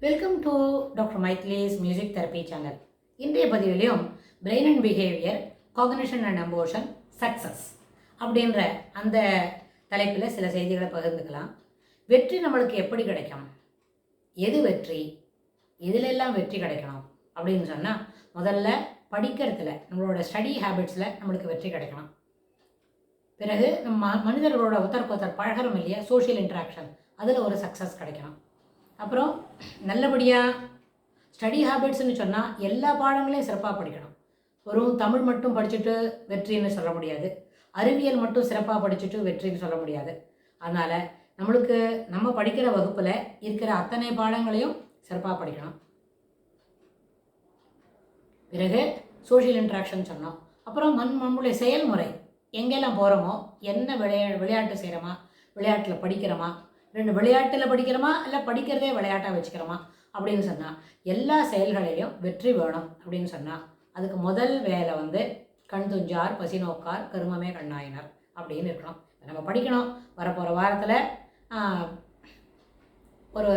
Welcome to doctor மைத்லிஸ் music therapy channel. இன்றைய பதிவிலையும் brain and behaviour, cognition and emotion, success அப்படின்ற அந்த தலைப்பில் சில செய்திகளை பகிர்ந்துக்கலாம். வெற்றி நம்மளுக்கு எப்படி கிடைக்கும், எது வெற்றி, எதிலெல்லாம் வெற்றி கிடைக்கணும் அப்படின்னு சொன்னால், முதல்ல படிக்கிறதுல நம்மளோட ஸ்டடி ஹேபிட்ஸில் நம்மளுக்கு வெற்றி கிடைக்கணும். பிறகு நம்ம மனிதர்களோட ஒருத்தருக்கு பழகிறோம் இல்லையா, சோஷியல் இன்ட்ராக்ஷன், அதில் ஒரு சக்ஸஸ் கிடைக்கணும். அப்புறம் நல்லபடியாக ஸ்டடி ஹேபிட்ஸ்னு சொன்னால் எல்லா பாடங்களையும் சிறப்பாக படிக்கணும். வெறும் தமிழ் மட்டும் படிச்சுட்டு வெற்றின்னு சொல்ல முடியாது, அறிவியல் மட்டும் சிறப்பாக படிச்சுட்டு வெற்றின்னு சொல்ல முடியாது. அதனால் நம்மளுக்கு நம்ம படிக்கிற வகுப்பில் இருக்கிற அத்தனை பாடங்களையும் சிறப்பாக படிக்கணும். பிறகு சோஷியல் இன்ட்ராக்ஷன் சொன்னோம். அப்புறம் நம்மளுடைய செயல்முறை, எங்கெல்லாம் போகிறோமோ, என்ன விளையாட்டு செய்கிறோமா, விளையாட்டில் படிக்கிறோமா, விளையாட்டில் படிக்கிறோமா இல்லை படிக்கிறதே விளையாட்டாக வச்சுக்கிறோமா அப்படின்னு சொன்னால் எல்லா செயல்களிலையும் வெற்றி வேணும். அப்படின்னு சொன்னால் அதுக்கு முதல் வேலை கண் துஞ்சார் பசி நோக்கார் கருமமே கண்ணாயினர் அப்படின்னு இருக்கணும். நம்ம படிக்கணும். வரப்போகிற வாரத்தில் ஒரு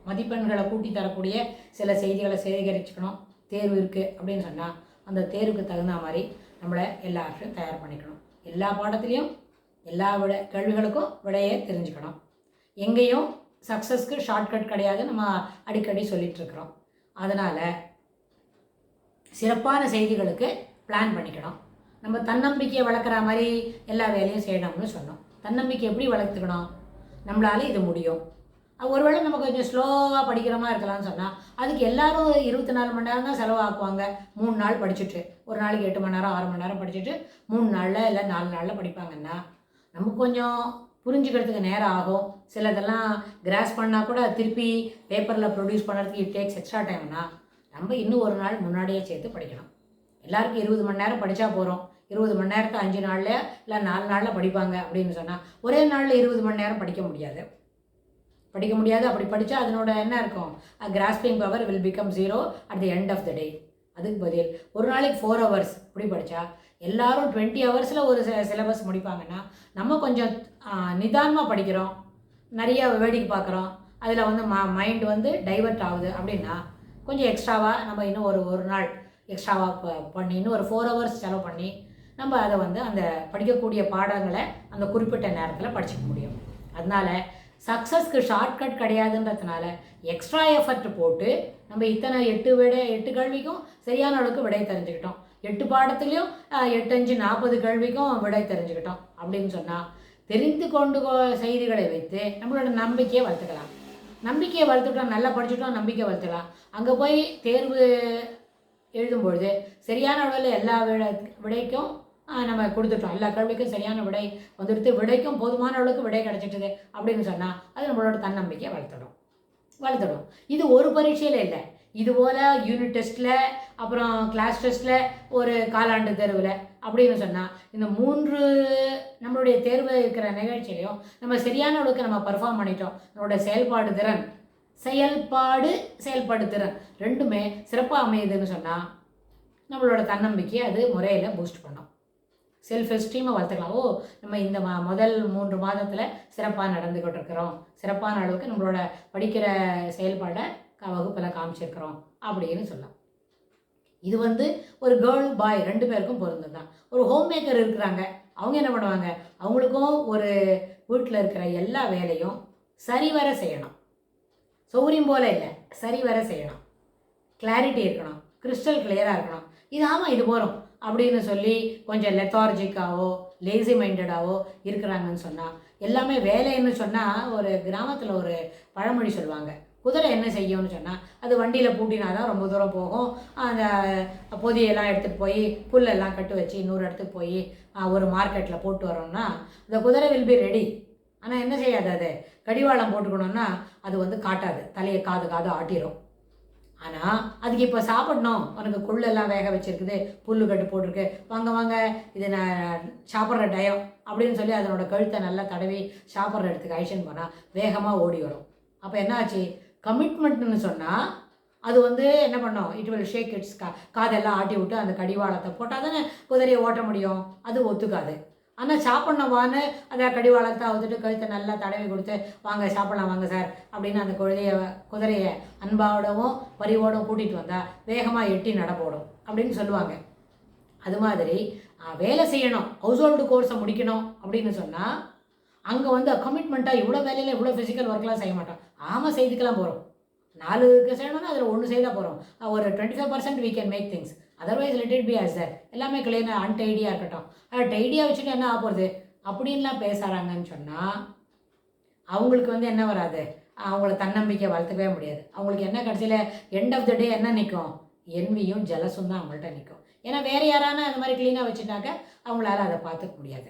மதிப்பெண்களை கூட்டி தரக்கூடிய சில செய்திகளை சேகரிச்சுக்கணும். தேர்வு இருக்குது அப்படின்னு சொன்னால் அந்த தேர்வுக்கு தகுந்த மாதிரி நம்மளை எல்லாத்தையும் தயார் பண்ணிக்கணும். எல்லா பாடத்துலேயும் எல்லா கேள்விகளுக்கும் விடையே தெரிஞ்சுக்கணும். எங்கேயும் சக்ஸஸ்க்கு ஷார்ட்கட் கிடையாது, நம்ம அடிக்கடி சொல்லிகிட்ருக்குறோம். அதனால் சிறப்பான செய்திகளுக்கு பிளான் பண்ணிக்கணும். நம்ம தன்னம்பிக்கையை வளர்க்குற மாதிரி எல்லா வேலையும் செய்யணும்னு சொன்னோம். தன்னம்பிக்கை எப்படி வளர்த்துக்கணும், நம்மளால இது முடியும். ஒருவேளை நம்ம கொஞ்சம் ஸ்லோவாக படிக்கிற மாதிரி இருக்கலாம்னு சொன்னால் அதுக்கு எல்லோரும் 24 மணி நேரம் தான் செலவாக்குவாங்க. 3 நாள் படிச்சுட்டு, ஒரு நாளைக்கு 8 மணி நேரம் 6 மணி நேரம் படிச்சுட்டு 3 நாளில் இல்லை 4 நாளில் படிப்பாங்கன்னா நமக்கு கொஞ்சம் புரிஞ்சுக்கிறதுக்கு நேரம் ஆகும். சிலதெல்லாம் கிராஸ் பண்ணால் கூட திருப்பி பேப்பரில் ப்ரொடியூஸ் பண்ணுறதுக்கு இட் டேக்ஸ் எக்ஸ்ட்ரா டைம்னா நம்ம இன்னும் ஒரு நாள் முன்னாடியே சேர்த்து படிக்கணும். எல்லாருக்கும் 20 மணி நேரம் படித்தா போகிறோம். 20 மணி நேரத்தை 5 நாளில் இல்லை 4 நாளில் படிப்பாங்க அப்படின்னு சொன்னால் ஒரே நாளில் 20 மணி நேரம் படிக்க முடியாது. அப்படி படித்தா அதனோட என்ன இருக்கும், grasping power will become 0 at the end of the day. அதுக்கு பதில் ஒரு நாளைக்கு 4 hours இப்படி படித்தா எல்லாரும் 20 ஹவர்ஸில் ஒரு சிலபஸ் முடிப்பாங்கன்னா நம்ம கொஞ்சம் நிதானமாக படிக்கிறோம், நிறைய வேடிக்கை பார்க்குறோம், அதில் மைண்டு டைவர்ட் ஆகுது. அப்படின்னா கொஞ்சம் எக்ஸ்ட்ராவாக நம்ம இன்னும் ஒரு நாள் எக்ஸ்ட்ராவாக பண்ணி இன்னும் ஒரு 4 hours செலவு பண்ணி நம்ம அதை அந்த படிக்கக்கூடிய பாடங்களை அந்த குறிப்பிட்ட நேரத்தில் படிச்சுக்க முடியும். அதனால் சக்ஸஸ்க்கு ஷார்ட்கட் கிடையாதுன்றதுனால எக்ஸ்ட்ரா எஃபர்ட் போட்டு நம்ம இத்தனை 8 கேள்விக்கும் சரியான அளவுக்கு விடை தெரிஞ்சுக்கிட்டோம். 8 பாடத்துலேயும் 8×5 40 கேள்விக்கும் விடை தெரிஞ்சுக்கிட்டோம் அப்படின்னு சொன்னால் தெரிந்து கொண்டு செய்திகளை வைத்து நம்மளோட நம்பிக்கையை வளர்த்துக்கலாம். நம்பிக்கையை வளர்த்துட்டோம், நல்லா படிச்சுட்டோம், நம்பிக்கை வளர்த்துக்கலாம். அங்கே போய் தேர்வு எழுதும்பொழுது சரியான அளவில் எல்லா விடைக்கும் நம்ம கொடுத்துட்டோம், எல்லா கேள்விக்கும் சரியான விடை வந்துடுத்து, விடைக்கும் போதுமான அளவுக்கு விடை கிடச்சிட்டுது அப்படின்னு சொன்னால் அது நம்மளோட தன்னம்பிக்கையை வளர்த்துடும். இது ஒரு பரீட்சையில் இல்லை, இதுபோல் யூனிட் டெஸ்ட்டில், அப்புறம் கிளாஸ் டெஸ்ட்டில், ஒரு காலாண்டு தேர்வில் அப்படின்னு சொன்னால் இந்த 3 நம்மளுடைய தேர்வு இருக்கிற நிகழ்ச்சியிலையும் நம்ம சரியான அளவுக்கு நம்ம பர்ஃபார்ம் பண்ணிட்டோம். நம்மளோட செயல்பாடு திறன் ரெண்டுமே சிறப்பாக அமையுதுன்னு சொன்னால் நம்மளோட தன்னம்பிக்கையை அது முறையில் பூஸ்ட் பண்ணும். செல்ஃப் எஸ்டீமை வளர்த்துக்கலாம். நம்ம இந்த முதல் 3 மாதத்தில் சிறப்பாக நடந்துக்கிட்டு இருக்கிறோம், சிறப்பான அளவுக்கு நம்மளோட படிக்கிற செயல்பாடை வகுப்பில் காமிச்சிருக்கிறோம் அப்படின்னு சொல்லலாம். இது ஒரு கேர்ள் பாய் 2 பேருக்கும் பொருந்தது தான். ஒரு ஹோம் மேக்கர் இருக்கிறாங்க, அவங்க என்ன பண்ணுவாங்க, அவங்களுக்கும் ஒரு வீட்டில் இருக்கிற எல்லா வேலையும் சரிவர செய்யணும். சௌரியம் போல் இல்லை, சரிவர செய்யணும். கிளாரிட்டி இருக்கணும், கிறிஸ்டல் கிளியராக இருக்கணும். இது போகிறோம் அப்படின்னு சொல்லி கொஞ்சம் லெத்தார்ஜிக்காவோ லேசி மைண்டடாவோ இருக்கிறாங்கன்னு சொன்னால் எல்லாமே வேலைன்னு சொன்னால் ஒரு கிராமத்தில் ஒரு பழமொழி சொல்லுவாங்க, குதிரை என்ன செய்யும்னு சொன்னால் அது வண்டியில் பூட்டினா தான் ரொம்ப தூரம் போகும். அந்த பொதியெல்லாம் எடுத்துகிட்டு போய் புல்லெல்லாம் கட்டு வச்சு இன்னொரு இடத்துக்கு போய் ஒரு மார்க்கெட்டில் போட்டு வரோம்னா அந்த குதிரை வில் பி ரெடி. ஆனால் என்ன செய்யாது, அது கடிவாளம் போட்டுக்கணுன்னா அது காட்டாது, தலையை காது ஆட்டிடும். ஆனால் அதுக்கு இப்போ சாப்பிடணும், உனக்கு கொள்ளெல்லாம் வேக வச்சுருக்குது, புல்லு கட்டு போட்டிருக்கு, வாங்க இது நான் சாப்பிட்ற டயம் அப்படின்னு சொல்லி அதனோட கழுத்தை நல்லா தடவி சாப்பிட்ற இடத்துக்கு அழிச்சுன்னு போனால் வேகமாக ஓடி வரும். அப்போ என்ன ஆச்சு, கமிட்மெண்ட்னு சொன்னால் அது என்ன பண்ணோம், இட் வில் ஷேக் இட்ஸ் காதெல்லாம் ஆட்டி விட்டு அந்த கடிவாளத்தை போட்டால் தானே குதிரையை ஓட்ட முடியும். அது ஒத்துக்காது. ஆனால் சாப்பிட்ணும் வான்னு அதை கடிவாளத்தை அவுத்துட்டு கழுத்தை நல்லா தடவி கொடுத்து வாங்க சாப்பிட்லாம் வாங்க சார் அப்படின்னு அந்த குதிரையை அன்பாவோடவும் பரிவோடும் கூட்டிகிட்டு வந்தால் வேகமாக எட்டி நடப்போடும் அப்படின்னு சொல்லுவாங்க. அது மாதிரி வேலை செய்யணும், ஹவுஸ் ஹோல்டு கோர்ஸை முடிக்கணும் அப்படின்னு சொன்னால் அங்கே வந்து கமிட்மெண்ட்டாக இவ்வளோ வேலையில் இவ்வளோ ஃபிசிக்கல் ஒர்க்லாம் செய்ய மாட்டோம். ஆமாம் செய்துக்கலாம் போகிறோம், 4 செய்யணும்னா அதில் 1 செய்தால் போகிறோம். ஒரு 25% we can make things, otherwise let it be as that. எல்லாமே கிளீனாக அன்டைடியாக இருக்கட்டும். டைடியாக வச்சுட்டு என்ன ஆக போகிறது அப்படின்லாம் பேசுகிறாங்கன்னு சொன்னால் அவங்களுக்கு வந்து என்ன வராது, அவங்கள தன்னம்பிக்கை வளர்த்துக்கவே முடியாது. அவங்களுக்கு என்ன கடைசியில் எண்ட் ஆஃப் த டே என்ன நிற்கும், என்வியும் ஜலசும் தான் அவங்கள்ட்ட நிற்கும். ஏன்னா வேறு யாரான அந்த மாதிரி க்ளீனாக வச்சுட்டாக்க அவங்களால அதை பார்த்துக்க முடியாது.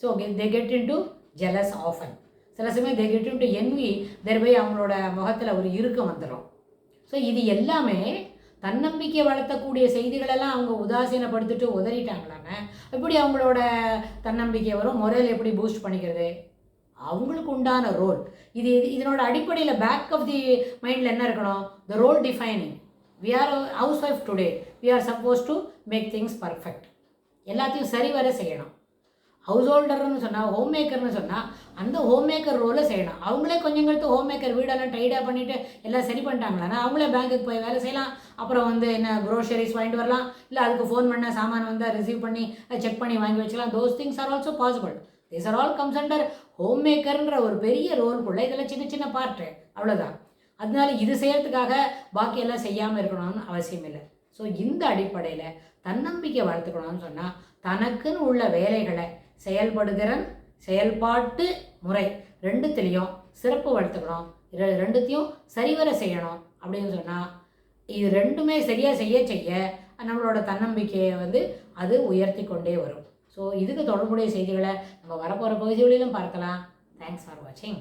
So they get in to jealous often. சில சமயம் they get in to envy, thereby அவங்களோட முகத்தில் ஒரு இறுக்கம் வந்துடும். ஸோ இது எல்லாமே தன்னம்பிக்கை வளர்த்தக்கூடிய செய்திகளெல்லாம் அவங்க உதாசீனப்படுத்திட்டு உதறிட்டாங்களாங்க எப்படி அவங்களோட தன்னம்பிக்கை வரும், மொரல் எப்படி பூஸ்ட் பண்ணிக்கிறது, அவங்களுக்கு உண்டான ரோல் இது. இதனோட அடிப்படையில் பேக் ஆஃப் தி மைண்டில் என்ன இருக்கணும், the role defining. We are a housewife today. We are supposed to make things perfect. எல்லாத்தையும் சரிவர செய்யணும். ஹவுஸ் ஹோல்டர்னு சொன்னால், ஹோம் மேக்கர்னு சொன்னால் அந்த ஹோம் மேக்கர் ரோலை செய்யணும். அவங்களே கொஞ்சம் கழுத்து ஹோம் மேக்கர் வீடெல்லாம் டைடாக பண்ணிவிட்டு எல்லாம் சரி பண்ணிட்டாங்களான்னா அவங்களே பேங்க்குக்கு போய் வேலை செய்யலாம். அப்புறம் வந்து என்ன க்ரோசரிஸ் வாங்கிட்டு வரலாம், இல்லை அதுக்கு ஃபோன் பண்ண சாமான் வந்தால் ரிசீவ் பண்ணி செக் பண்ணி வாங்கி வச்சுக்கலாம். Those things are also possible. This are all comes under home மேக்கர்ன்ற ஒரு பெரிய ரோல்குள்ளே இதெல்லாம் சின்ன சின்ன பார்ட்டு, அவ்வளோதான். அதனால இது செய்கிறதுக்காக பாக்கியெல்லாம் செய்யாமல் இருக்கணும்னு அவசியம் இல்லை. ஸோ இந்த அடிப்படையில் தன்னம்பிக்கை வளர்த்துக்கணும்னு சொன்னால் தனக்குன்னு உள்ள வேலைகளை செயல்படுதிறன், செயல்பாட்டு முறை ரெண்டுத்துலேயும் சிறப்பு வளர்த்துக்கணும், ரெண்டுத்தையும் சரிவர செய்யணும் அப்படின்னு சொன்னால் இது ரெண்டுமே சரியாக செய்ய நம்மளோட தன்னம்பிக்கையை வந்து அது உயர்த்தி கொண்டே வரும். ஸோ இதுக்கு தொடர்புடைய செய்திகளை நம்ம வரப்போகிற பகுதிகளிலும் பார்க்கலாம். தேங்க்ஸ் ஃபார் வாட்சிங்.